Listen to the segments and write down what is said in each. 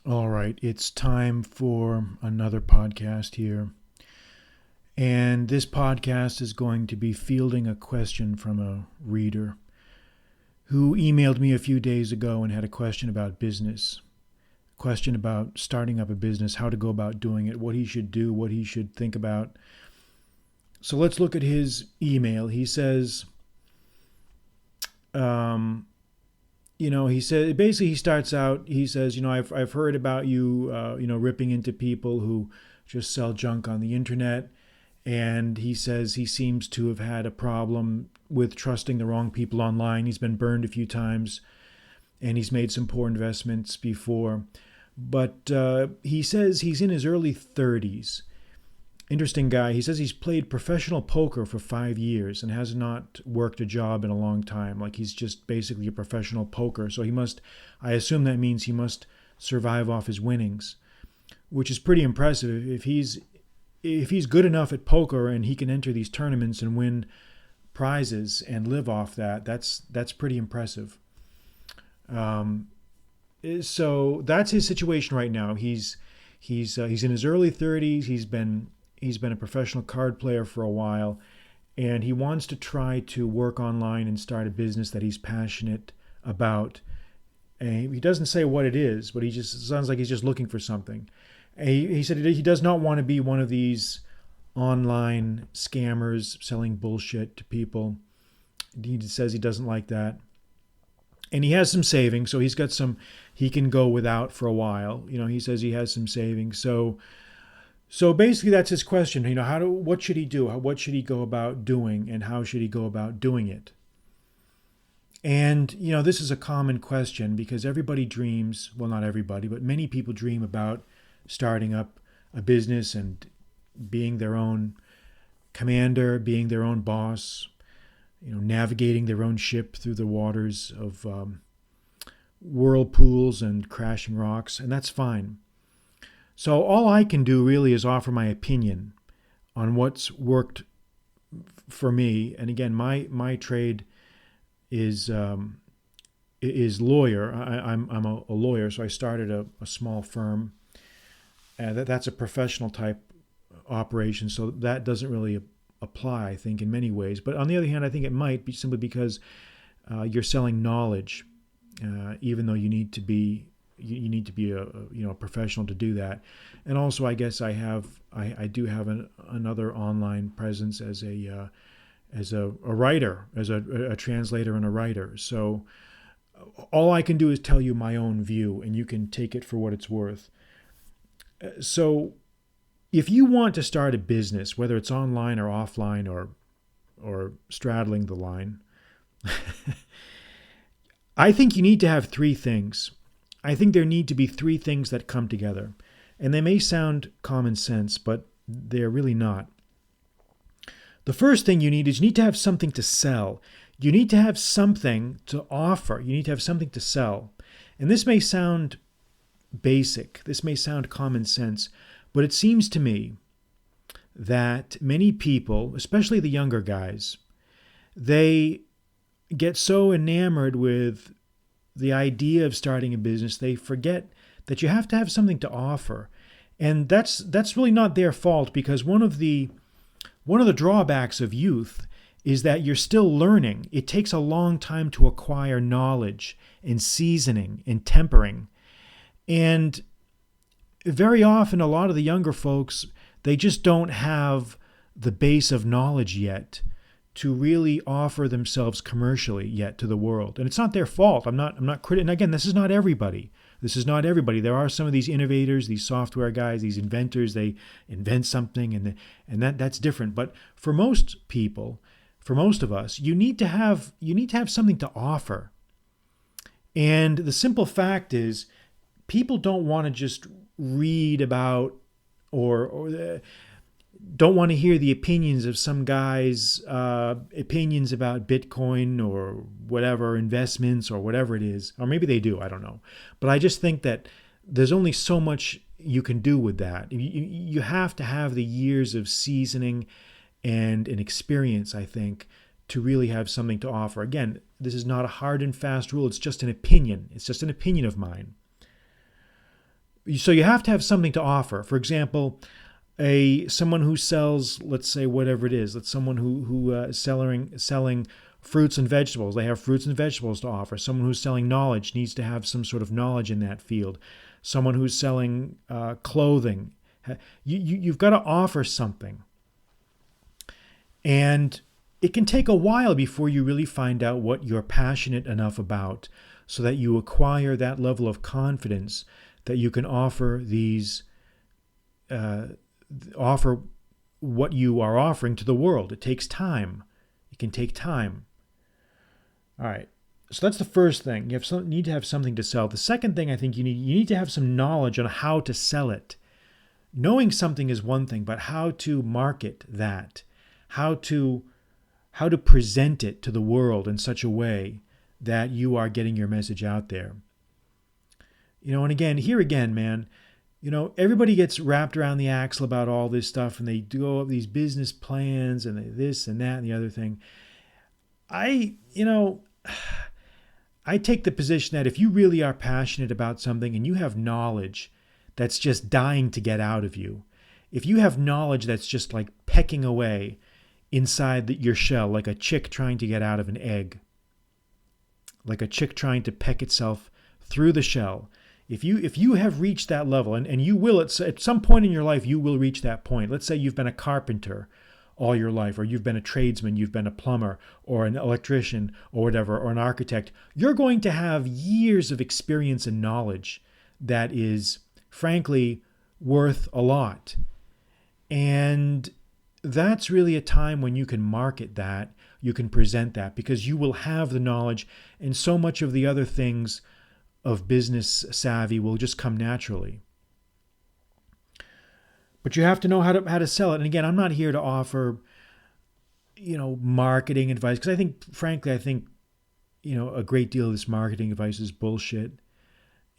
All right, it's time for another podcast here. And this podcast is going to be fielding a question from a reader who emailed me a few days ago and had a question about business. A question about starting up a business, how to go about doing it, what he should do, what he should think about. So let's look at his email. He says, he said basically he starts out. He says, I've heard about you, ripping into people who just sell junk on the internet, and he says he seems to have had a problem with trusting the wrong people online. He's been burned a few times, and he's made some poor investments before. But he says he's in his early 30s. Interesting guy. He says he's played professional poker for 5 years and has not worked a job in a long time. Like he's just basically a professional poker. So I assume that means he must survive off his winnings, which is pretty impressive. If he's good enough at poker and he can enter these tournaments and win prizes and live off that, that's pretty impressive. Um, so that's his situation right now. He's in his early 30s. He's been a professional card player for a while, and he wants to try to work online and start a business that he's passionate about. And he doesn't say what it is, but he just sounds like he's just looking for something. And he said he does not want to be one of these online scammers selling bullshit to people. He says he doesn't like that. And he has some savings, so he's got some he can go without for a while. He says he has some savings. So basically that's his question. What should he do? What should he go about doing, and how should he go about doing it? And this is a common question because everybody dreams, well, not everybody, but many people dream about starting up a business and being their own commander, being their own boss, navigating their own ship through the waters of whirlpools and crashing rocks, and that's fine. So all I can do really is offer my opinion on what's worked for me. And again, my trade is lawyer. I'm a lawyer, so I started a small firm. That's a professional type operation, so that doesn't really apply, I think, in many ways. But on the other hand, I think it might be simply because you're selling knowledge, even though you need to be a professional to do that. And also, I guess I do have another online presence as a writer, as a translator and a writer. So all I can do is tell you my own view, and you can take it for what it's worth. So if you want to start a business, whether it's online or offline or straddling the line, I think you need to have three things. I think there need to be three things that come together. And they may sound common sense, but they're really not. The first thing you need to have something to sell. You need to have something to offer. You need to have something to sell. And this may sound basic. This may sound common sense, but it seems to me that many people, especially the younger guys, they get so enamored with the idea of starting a business, they forget that you have to have something to offer. And that's really not their fault, because one of the drawbacks of youth is that you're still learning. It takes a long time to acquire knowledge and seasoning and tempering. And very often, a lot of the younger folks, they just don't have the base of knowledge yet to really offer themselves commercially yet to the world. And it's not their fault. I'm not critical. And again, this is not everybody. There are some of these innovators, these software guys, these inventors, they invent something and that's different. But for most people, for most of us, you need to have something to offer. And the simple fact is, people don't want to just read about or don't want to hear the opinions of some guy's opinions about Bitcoin or whatever, investments or whatever it is. Or maybe they do, I don't know. But I just think that there's only so much you can do with that. You have to have the years of seasoning and an experience, I think, to really have something to offer. Again, this is not a hard and fast rule. It's just an opinion. It's just an opinion of mine. So you have to have something to offer. For example, someone who sells, let's say whatever it is, that's someone who is selling fruits and vegetables. They have fruits and vegetables to offer. Someone who's selling knowledge needs to have some sort of knowledge in that field. Someone who's selling clothing, you've got to offer something. And it can take a while before you really find out what you're passionate enough about, so that you acquire that level of confidence that you can offer offer what you are offering to the world. It takes time. It can take time. All right. So that's the first thing. You need to have something to sell. The second thing I think you need to have some knowledge on how to sell it. Knowing something is one thing, but how to market that, how to present it to the world in such a way that you are getting your message out there. And again, man, everybody gets wrapped around the axle about all this stuff, and they do all these business plans and this and that and the other thing. I take the position that if you really are passionate about something and you have knowledge that's just dying to get out of you, if you have knowledge that's just like pecking away inside your shell, like a chick trying to get out of an egg, like a chick trying to peck itself through the shell, if you have reached that level, and you will at some point in your life, you will reach that point. Let's say you've been a carpenter all your life, or you've been a tradesman, you've been a plumber or an electrician or whatever, or an architect. You're going to have years of experience and knowledge that is, frankly, worth a lot. And that's really a time when you can market that, you can present that, because you will have the knowledge, and so much of the other things of business savvy will just come naturally. But you have to know how to sell it. And again, I'm not here to offer, marketing advice, because I think a great deal of this marketing advice is bullshit.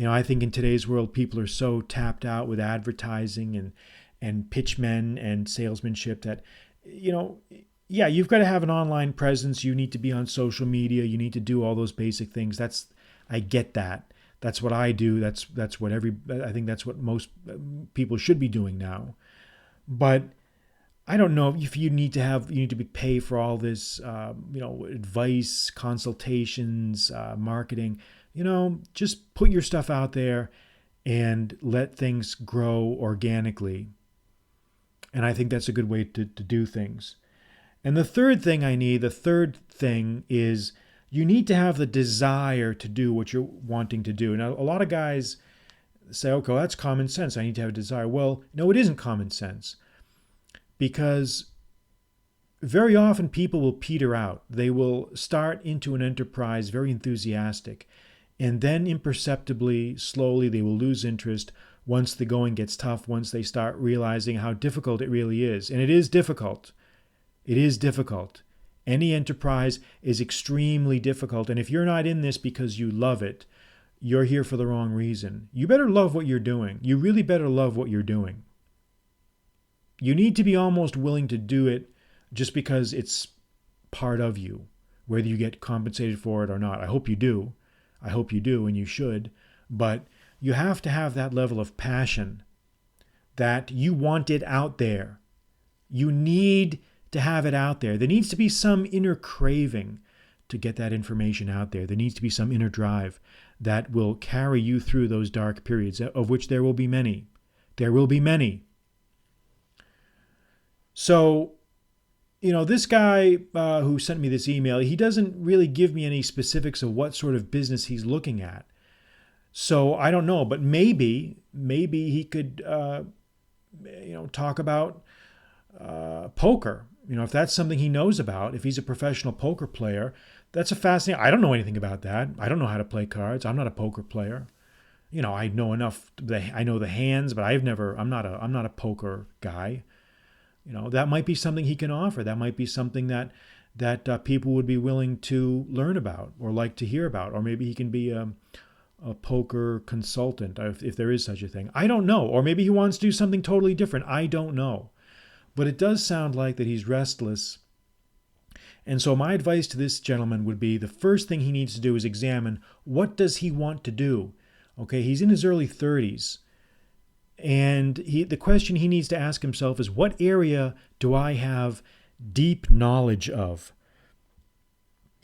I think in today's world, people are so tapped out with advertising and pitchmen and salesmanship that, you've got to have an online presence. You need to be on social media. You need to do all those basic things. I get that. That's what I do. That's what I think that's what most people should be doing now. But I don't know if you need to be paid for all this, advice, consultations, marketing. Just put your stuff out there and let things grow organically. And I think that's a good way to do things. And the third thing is, you need to have the desire to do what you're wanting to do. Now, a lot of guys say, okay, that's common sense. I need to have a desire. Well, no, it isn't common sense, because very often people will peter out. They will start into an enterprise very enthusiastic, and then imperceptibly, slowly, they will lose interest once the going gets tough, once they start realizing how difficult it really is. And it is difficult. It is difficult. Any enterprise is extremely difficult. And if you're not in this because you love it, you're here for the wrong reason. You better love what you're doing. You really better love what you're doing. You need to be almost willing to do it just because it's part of you, whether you get compensated for it or not. I hope you do. I hope you do, and you should. But you have to have that level of passion that you want it out there. You need to have it out there. There needs to be some inner craving to get that information out there. There needs to be some inner drive that will carry you through those dark periods, of which there will be many. There will be many. So, this guy who sent me this email, he doesn't really give me any specifics of what sort of business he's looking at. So I don't know, but maybe he could, talk about poker. If that's something he knows about, if he's a professional poker player, that's a fascinating. I don't know anything about that. I don't know how to play cards. I'm not a poker player. I know enough. I know the hands, but I'm not a poker guy. That might be something he can offer. That might be something that people would be willing to learn about or like to hear about. Or maybe he can be a poker consultant, if there is such a thing. I don't know. Or maybe he wants to do something totally different. I don't know. But it does sound like that he's restless. And so my advice to this gentleman would be, the first thing he needs to do is examine, what does he want to do? Okay, he's in his early 30s. And the question he needs to ask himself is, what area do I have deep knowledge of?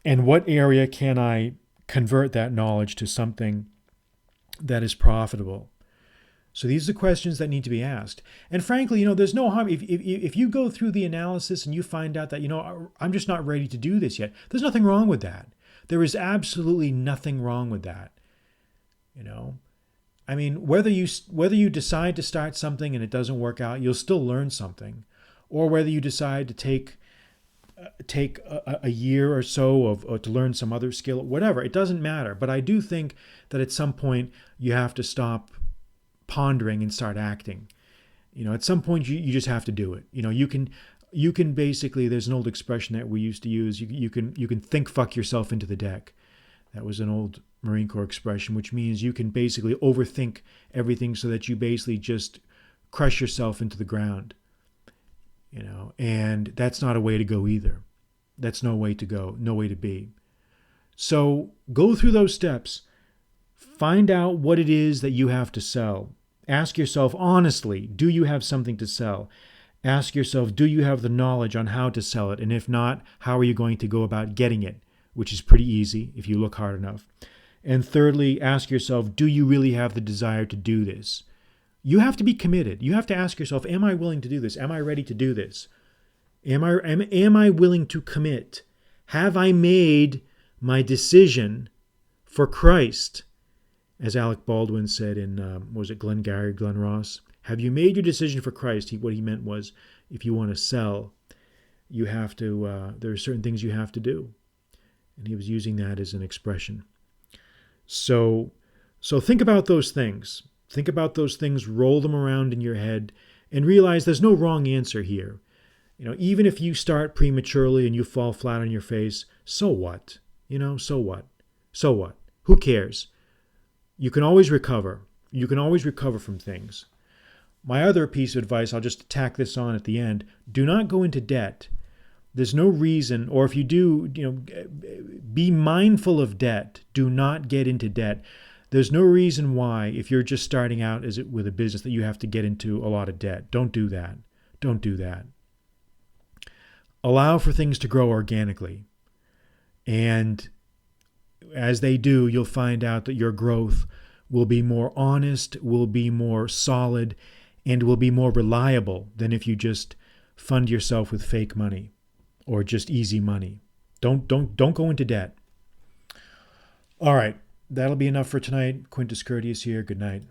And what area can I convert that knowledge to something that is profitable? So these are the questions that need to be asked. And frankly, there's no harm if you go through the analysis and you find out that, I'm just not ready to do this yet. There's nothing wrong with that. There is absolutely nothing wrong with that. I mean, whether you decide to start something and it doesn't work out, you'll still learn something. Or whether you decide to take a year or so or to learn some other skill, whatever, it doesn't matter. But I do think that at some point you have to stop pondering and start acting. At some point you just have to do it. You can basically, there's an old expression that we used to use, you can think fuck yourself into the deck. That was an old Marine Corps expression, which means you can basically overthink everything so that you basically just crush yourself into the ground. And that's not a way to go either. That's no way to go, no way to be. So go through those steps. Find out what it is that you have to sell. Ask yourself honestly, do you have something to sell? Ask yourself, do you have the knowledge on how to sell it? And if not, how are you going to go about getting it? Which is pretty easy if you look hard enough. And thirdly, ask yourself, do you really have the desire to do this? You have to be committed. You have to ask yourself, am I willing to do this? Am I ready to do this? Am I willing to commit? Have I made my decision for Christ? As Alec Baldwin said in, was it Glengarry, Glen Ross? Have you made your decision for Christ? What he meant was, if you want to sell, you have to, there are certain things you have to do. And he was using that as an expression. So think about those things. Think about those things, roll them around in your head, and realize there's no wrong answer here. Even if you start prematurely and you fall flat on your face, so what? So what? So what? Who cares? You can always recover. You can always recover from things. My other piece of advice, I'll just tack this on at the end, do not go into debt. There's no reason, or if you do, be mindful of debt. Do not get into debt. There's no reason why, if you're just starting out with a business, that you have to get into a lot of debt. Don't do that. Don't do that. Allow for things to grow organically. And as they do, you'll find out that your growth will be more honest, will be more solid, and will be more reliable than if you just fund yourself with fake money or just easy money. Don't go into debt. All right, that'll be enough for tonight. Quintus Curtius here. Good night.